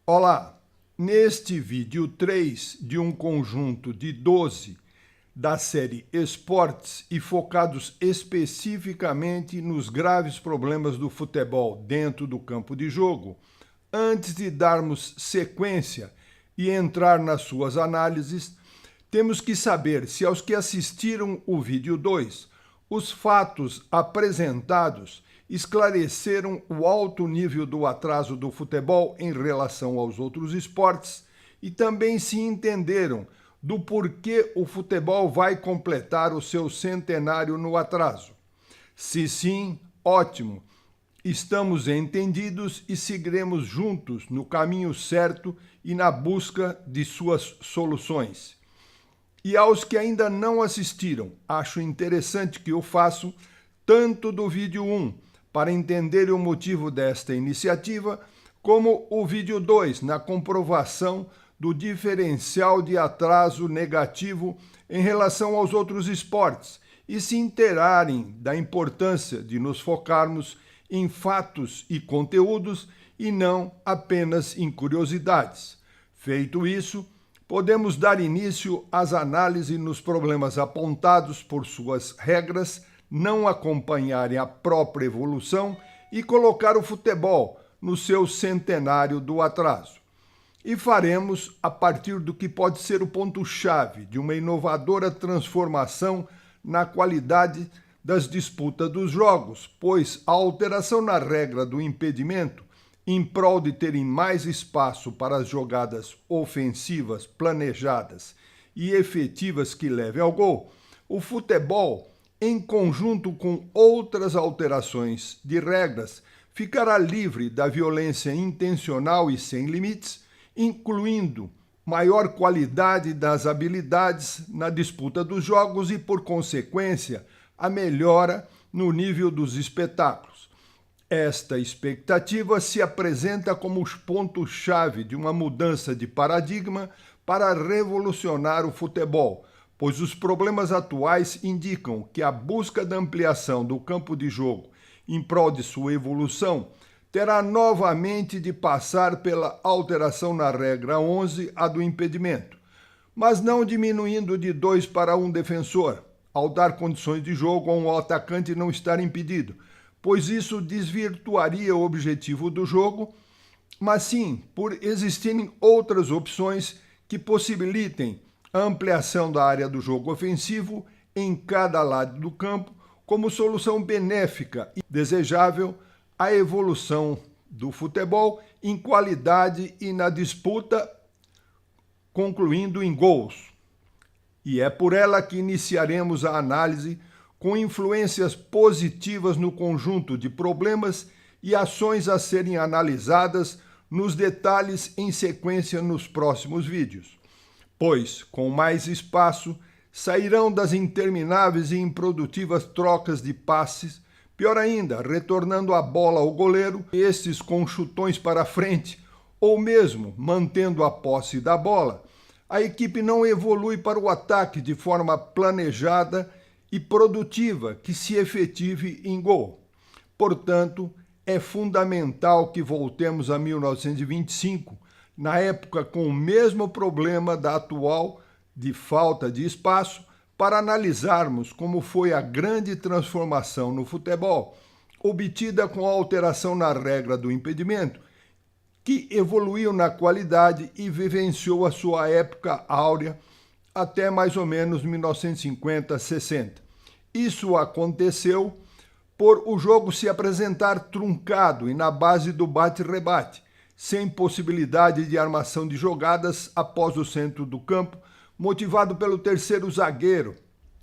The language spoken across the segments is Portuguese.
Olá! Neste vídeo 3 de um conjunto de 12 da série Esportes e focados especificamente nos graves problemas do futebol dentro do campo de jogo, antes de darmos sequência e entrar nas suas análises, temos que saber se aos que assistiram o vídeo 2, os fatos apresentados esclareceram o alto nível do atraso do futebol em relação aos outros esportes e também se entenderam do porquê o futebol vai completar o seu centenário no atraso. Se sim, ótimo! Estamos entendidos e seguiremos juntos no caminho certo e na busca de suas soluções. E aos que ainda não assistiram, acho interessante que o façam tanto do vídeo 1, para entender o motivo desta iniciativa, como o vídeo 2, na comprovação do diferencial de atraso negativo em relação aos outros esportes, e se inteirarem da importância de nos focarmos em fatos e conteúdos e não apenas em curiosidades. Feito isso, podemos dar início às análises nos problemas apontados por suas regras não acompanharem a própria evolução e colocar o futebol no seu centenário do atraso. E faremos a partir do que pode ser o ponto-chave de uma inovadora transformação na qualidade das disputas dos jogos, pois a alteração na regra do impedimento, em prol de terem mais espaço para as jogadas ofensivas planejadas e efetivas que levem ao gol, o futebol, em conjunto com outras alterações de regras, ficará livre da violência intencional e sem limites, incluindo maior qualidade das habilidades na disputa dos jogos e, por consequência, a melhora no nível dos espetáculos. Esta expectativa se apresenta como os pontos-chave de uma mudança de paradigma para revolucionar o futebol, pois os problemas atuais indicam que a busca da ampliação do campo de jogo em prol de sua evolução terá novamente de passar pela alteração na regra 11, a do impedimento, mas não diminuindo de 2 para 1 defensor, ao dar condições de jogo a um atacante não estar impedido, pois isso desvirtuaria o objetivo do jogo, mas sim por existirem outras opções que possibilitem a ampliação da área do jogo ofensivo em cada lado do campo como solução benéfica e desejável à evolução do futebol em qualidade e na disputa, concluindo em gols. E é por ela que iniciaremos a análise com influências positivas no conjunto de problemas e ações a serem analisadas nos detalhes em sequência nos próximos vídeos. Pois, com mais espaço, sairão das intermináveis e improdutivas trocas de passes, pior ainda, retornando a bola ao goleiro, estes com chutões para frente, ou mesmo mantendo a posse da bola, a equipe não evolui para o ataque de forma planejada e produtiva que se efetive em gol. Portanto, é fundamental que voltemos a 1925, na época com o mesmo problema da atual de falta de espaço, para analisarmos como foi a grande transformação no futebol, obtida com a alteração na regra do impedimento, que evoluiu na qualidade e vivenciou a sua época áurea até mais ou menos 1950-60. Isso aconteceu por o jogo se apresentar truncado e na base do bate-rebate, sem possibilidade de armação de jogadas após o centro do campo, motivado pelo terceiro zagueiro,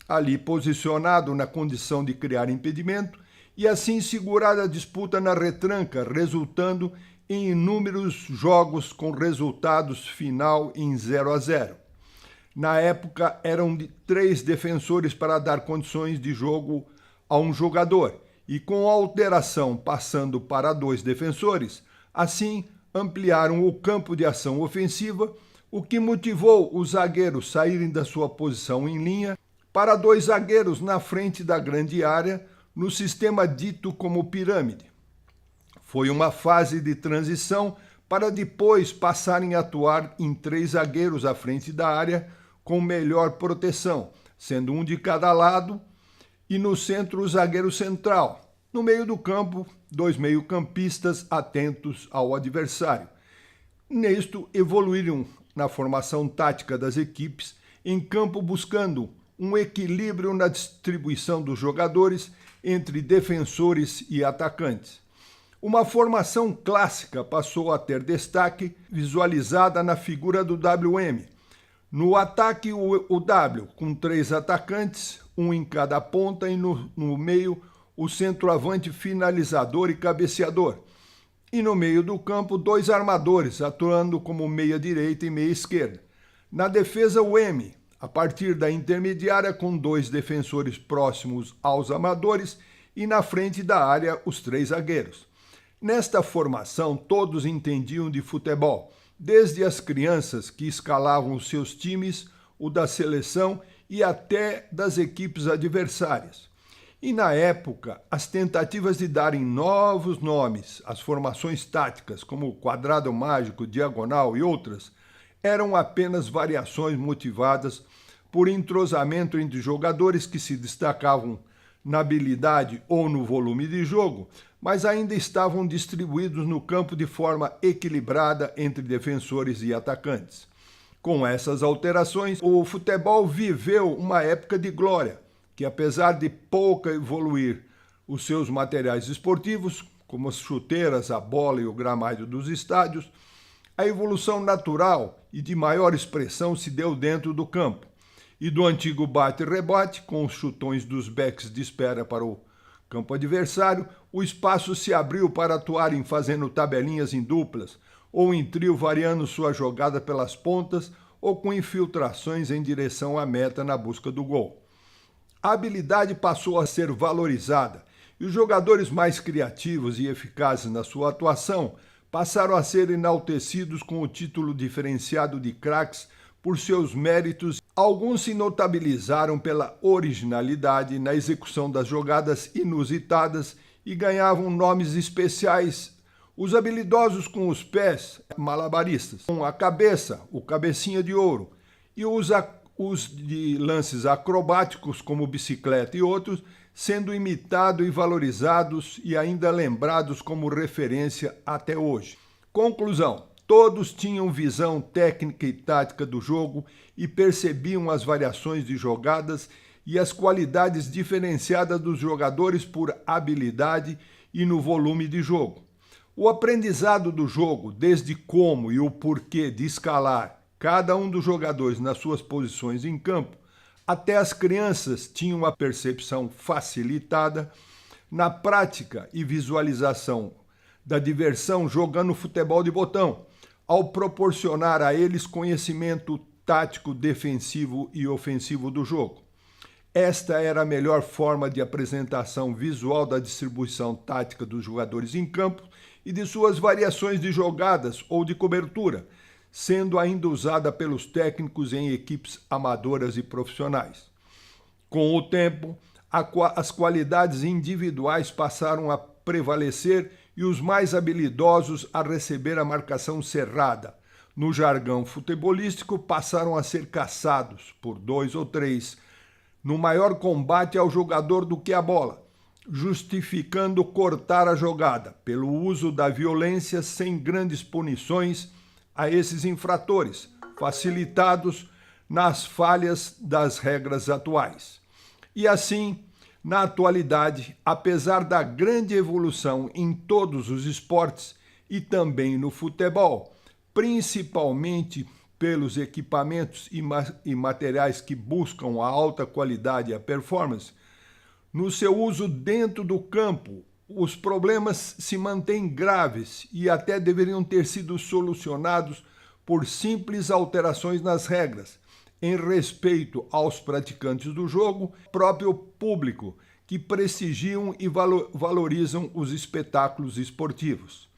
ali posicionado na condição de criar impedimento, e assim segurar a disputa na retranca, resultando em inúmeros jogos com resultados final em 0-0. Na época, eram 3 defensores para dar condições de jogo a um jogador, e com a alteração passando para 2 defensores, assim ampliaram o campo de ação ofensiva, o que motivou os zagueiros saírem da sua posição em linha para 2 zagueiros na frente da grande área, no sistema dito como pirâmide. Foi uma fase de transição para depois passarem a atuar em 3 zagueiros à frente da área com melhor proteção, sendo um de cada lado, e no centro o zagueiro central. No meio do campo, 2 meio-campistas atentos ao adversário. Nisto, evoluíram na formação tática das equipes em campo buscando um equilíbrio na distribuição dos jogadores entre defensores e atacantes. Uma formação clássica passou a ter destaque, visualizada na figura do WM. No ataque, o W, com 3 atacantes, um em cada ponta, e no meio, o centroavante finalizador e cabeceador. E no meio do campo, 2 armadores, atuando como meia-direita e meia-esquerda. Na defesa, o M, a partir da intermediária, com 2 defensores próximos aos armadores, e na frente da área, os 3 zagueiros. Nesta formação, todos entendiam de futebol, desde as crianças que escalavam os seus times, o da seleção e até das equipes adversárias. E na época, as tentativas de darem novos nomes às formações táticas, como o quadrado mágico, diagonal e outras, eram apenas variações motivadas por entrosamento entre jogadores que se destacavam na habilidade ou no volume de jogo, mas ainda estavam distribuídos no campo de forma equilibrada entre defensores e atacantes. Com essas alterações, o futebol viveu uma época de glória, que apesar de pouco evoluir os seus materiais esportivos, como as chuteiras, a bola e o gramado dos estádios, a evolução natural e de maior expressão se deu dentro do campo. E do antigo bate-rebate, com os chutões dos backs de espera para o campo adversário, o espaço se abriu para atuarem fazendo tabelinhas em duplas, ou em trio variando sua jogada pelas pontas, ou com infiltrações em direção à meta na busca do gol. A habilidade passou a ser valorizada, e os jogadores mais criativos e eficazes na sua atuação passaram a ser enaltecidos com o título diferenciado de craques por seus méritos. Alguns se notabilizaram pela originalidade na execução das jogadas inusitadas e ganhavam nomes especiais. Os habilidosos com os pés, malabaristas, com a cabeça, o cabecinha de ouro, e os de lances acrobáticos como bicicleta e outros, sendo imitados e valorizados e ainda lembrados como referência até hoje. Conclusão: todos tinham visão técnica e tática do jogo e percebiam as variações de jogadas e as qualidades diferenciadas dos jogadores por habilidade e no volume de jogo. O aprendizado do jogo, desde como e o porquê de escalar cada um dos jogadores nas suas posições em campo, até as crianças tinham a percepção facilitada na prática e visualização da diversão jogando futebol de botão, ao proporcionar a eles conhecimento tático, defensivo e ofensivo do jogo. Esta era a melhor forma de apresentação visual da distribuição tática dos jogadores em campo e de suas variações de jogadas ou de cobertura, sendo ainda usada pelos técnicos em equipes amadoras e profissionais. Com o tempo, as qualidades individuais passaram a prevalecer e os mais habilidosos a receber a marcação cerrada. No jargão futebolístico, passaram a ser caçados por 2 ou 3, no maior combate ao jogador do que a bola, justificando cortar a jogada pelo uso da violência sem grandes punições a esses infratores, facilitados nas falhas das regras atuais. E assim, na atualidade, apesar da grande evolução em todos os esportes e também no futebol, principalmente pelos equipamentos e materiais que buscam a alta qualidade e a performance, no seu uso dentro do campo, os problemas se mantêm graves e até deveriam ter sido solucionados por simples alterações nas regras, em respeito aos praticantes do jogo, próprio público, que prestigiam e valorizam os espetáculos esportivos.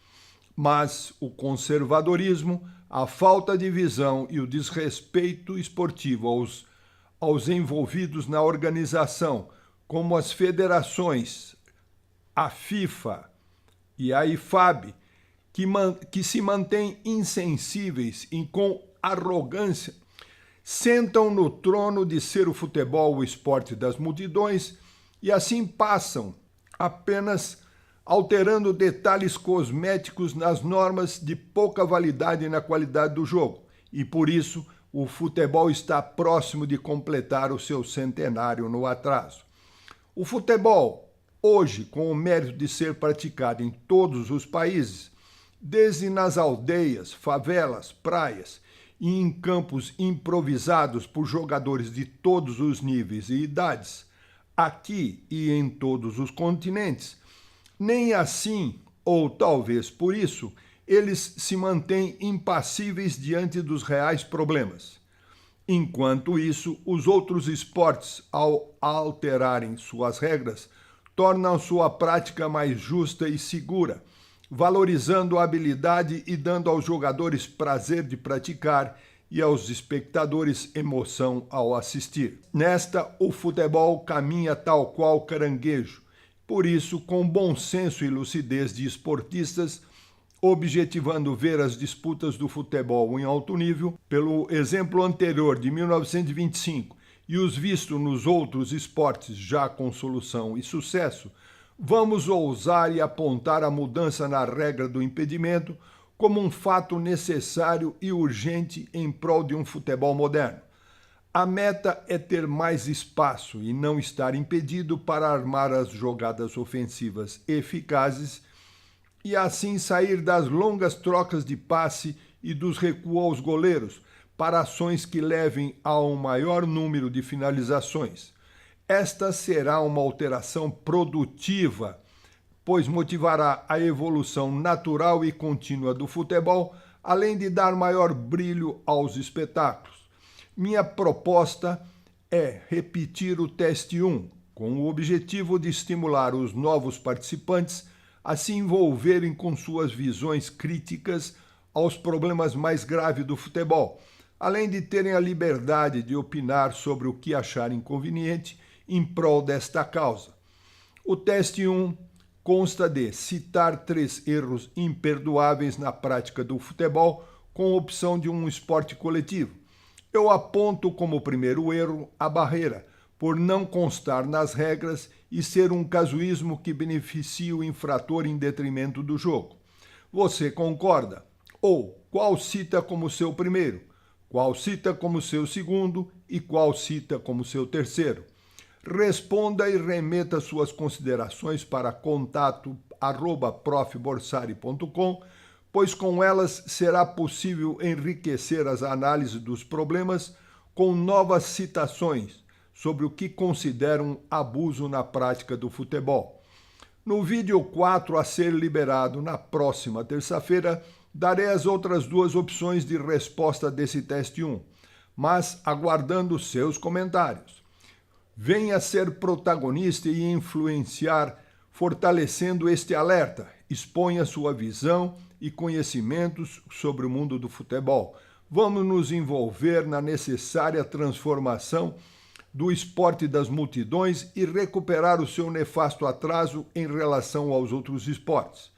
Mas o conservadorismo, a falta de visão e o desrespeito esportivo aos envolvidos na organização, como as federações, a FIFA e a IFAB, que se mantêm insensíveis e com arrogância, sentam no trono de ser o futebol o esporte das multidões e assim passam apenas alterando detalhes cosméticos nas normas de pouca validade na qualidade do jogo. E por isso o futebol está próximo de completar o seu centenário no atraso. O futebol, hoje, com o mérito de ser praticado em todos os países, desde nas aldeias, favelas, praias e em campos improvisados por jogadores de todos os níveis e idades, aqui e em todos os continentes, nem assim, ou talvez por isso, eles se mantêm impassíveis diante dos reais problemas. Enquanto isso, os outros esportes, ao alterarem suas regras, tornam sua prática mais justa e segura, valorizando a habilidade e dando aos jogadores prazer de praticar e aos espectadores emoção ao assistir. Nesta, o futebol caminha tal qual caranguejo. Por isso, com bom senso e lucidez de esportistas, objetivando ver as disputas do futebol em alto nível, pelo exemplo anterior de 1925 e os vistos nos outros esportes já com solução e sucesso, vamos ousar e apontar a mudança na regra do impedimento como um fato necessário e urgente em prol de um futebol moderno. A meta é ter mais espaço e não estar impedido para armar as jogadas ofensivas eficazes e assim sair das longas trocas de passe e dos recuos aos goleiros para ações que levem a um maior número de finalizações. Esta será uma alteração produtiva, pois motivará a evolução natural e contínua do futebol, além de dar maior brilho aos espetáculos. Minha proposta é repetir o teste 1, com o objetivo de estimular os novos participantes a se envolverem com suas visões críticas aos problemas mais graves do futebol, além de terem a liberdade de opinar sobre o que acharem conveniente em prol desta causa. O teste 1 consta de citar 3 erros imperdoáveis na prática do futebol com opção de um esporte coletivo. Eu aponto como primeiro erro a barreira, por não constar nas regras e ser um casuísmo que beneficia o infrator em detrimento do jogo. Você concorda? Ou qual cita como seu primeiro? Qual cita como seu segundo? E qual cita como seu terceiro? Responda e remeta suas considerações para contato@profborsari.com, pois com elas será possível enriquecer as análises dos problemas com novas citações sobre o que consideram abuso na prática do futebol. No vídeo 4 a ser liberado na próxima terça-feira, darei as outras 2 opções de resposta desse teste 1, mas aguardando seus comentários. Venha ser protagonista e influenciar, fortalecendo este alerta. Exponha sua visão e conhecimentos sobre o mundo do futebol. Vamos nos envolver na necessária transformação do esporte das multidões e recuperar o seu nefasto atraso em relação aos outros esportes.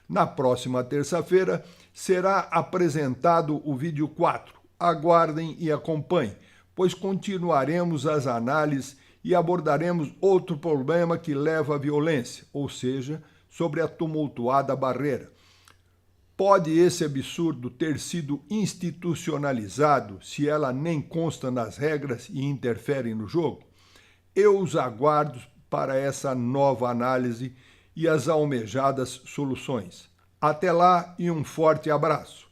Na próxima terça-feira será apresentado o vídeo 4. Aguardem e acompanhem, pois continuaremos as análises e abordaremos outro problema que leva à violência, ou seja, sobre a tumultuada barreira. Pode esse absurdo ter sido institucionalizado se ela nem consta nas regras e interfere no jogo? Eu os aguardo para essa nova análise e as almejadas soluções. Até lá e um forte abraço.